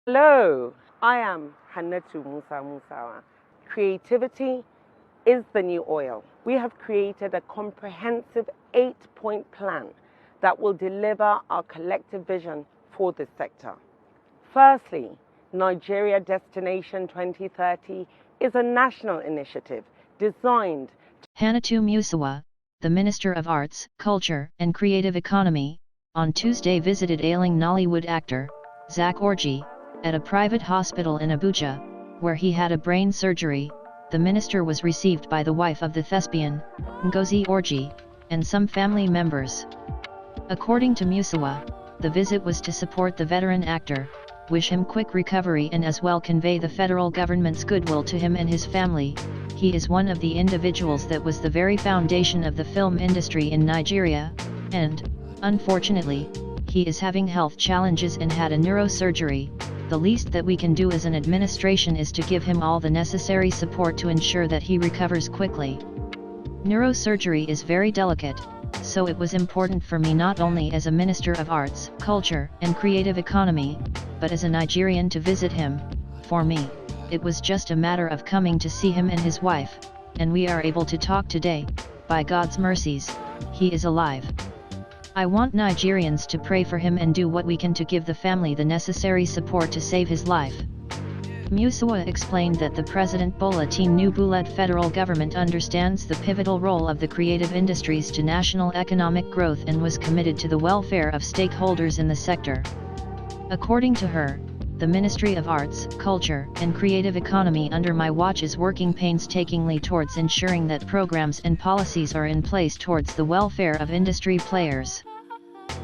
Hello, I am Hannatu Musawa. Creativity is the new oil. We have created a comprehensive 8-point plan that will deliver our collective vision for this sector. Firstly, Nigeria Destination 2030 is a national initiative designed to Hannatu Musawa, the Minister of Arts, Culture and Creative Economy, on Tuesday visited ailing Nollywood actor, Zack Orji, at a private hospital in Abuja, where he had a brain surgery. The minister was received by the wife of the thespian, Ngozi Orji, and some family members. According to Musawa, the visit was to support the veteran actor, wish him quick recovery and as well convey the federal government's goodwill to him and his family. He is one of the individuals that was the very foundation of the film industry in Nigeria, and, unfortunately, he is having health challenges and had a neurosurgery. The least that we can do as an administration is to give him all the necessary support to ensure that he recovers quickly. Neurosurgery is very delicate, so it was important for me not only as a Minister of Arts, Culture and Creative Economy, but as a Nigerian to visit him. For me, it was just a matter of coming to see him and his wife, and we are able to talk today. By God's mercies, he is alive. I want Nigerians to pray for him and do what we can to give the family the necessary support to save his life. Musawa explained that the President Bola Tinubu-led federal government understands the pivotal role of the creative industries to national economic growth and was committed to the welfare of stakeholders in the sector. According to her, the Ministry of Arts, Culture and Creative Economy under my watch is working painstakingly towards ensuring that programs and policies are in place towards the welfare of industry players.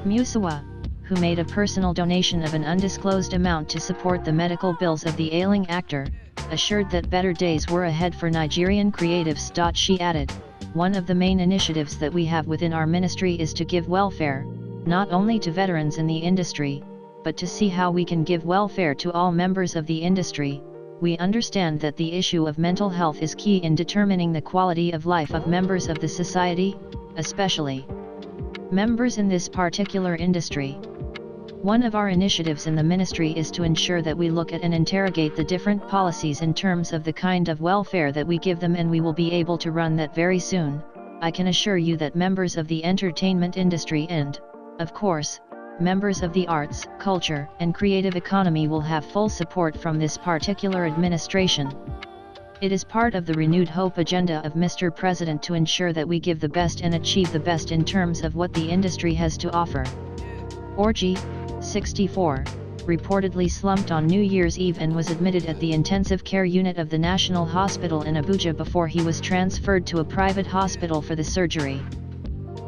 Musawa, who made a personal donation of an undisclosed amount to support the medical bills of the ailing actor, assured that better days were ahead for Nigerian creatives. She added, "One of the main initiatives that we have within our ministry is to give welfare, not only to veterans in the industry, but to see how we can give welfare to all members of the industry. We understand that the issue of mental health is key in determining the quality of life of members of the society, especially members in this particular industry. One of our initiatives in the ministry is to ensure that we look at and interrogate the different policies in terms of the kind of welfare that we give them, and we will be able to run that very soon. I can assure you that members of the entertainment industry and, of course, members of the arts, culture and creative economy will have full support from this particular administration. It is part of the renewed hope agenda of Mr. President to ensure that we give the best and achieve the best in terms of what the industry has to offer." Orji, 64, reportedly slumped on New Year's Eve and was admitted at the intensive care unit of the National Hospital in Abuja before he was transferred to a private hospital for the surgery.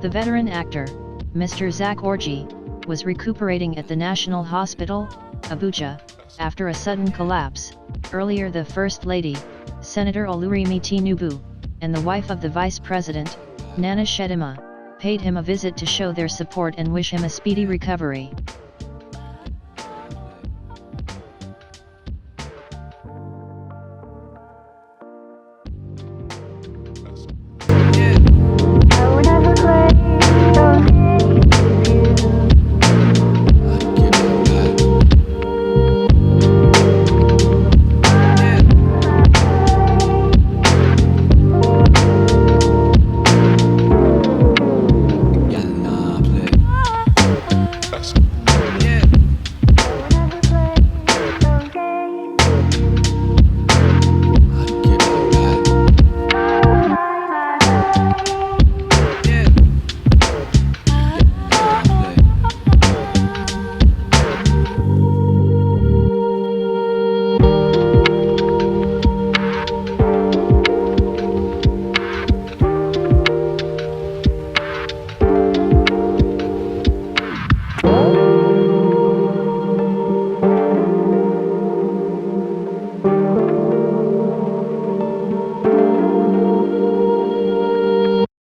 The veteran actor, Mr. Zack Orji, was recuperating at the National Hospital, Abuja, after a sudden collapse. Earlier, the First Lady, Senator Olurimi Tinubu, and the wife of the Vice President, Nana Shedima, paid him a visit to show their support and wish him a speedy recovery.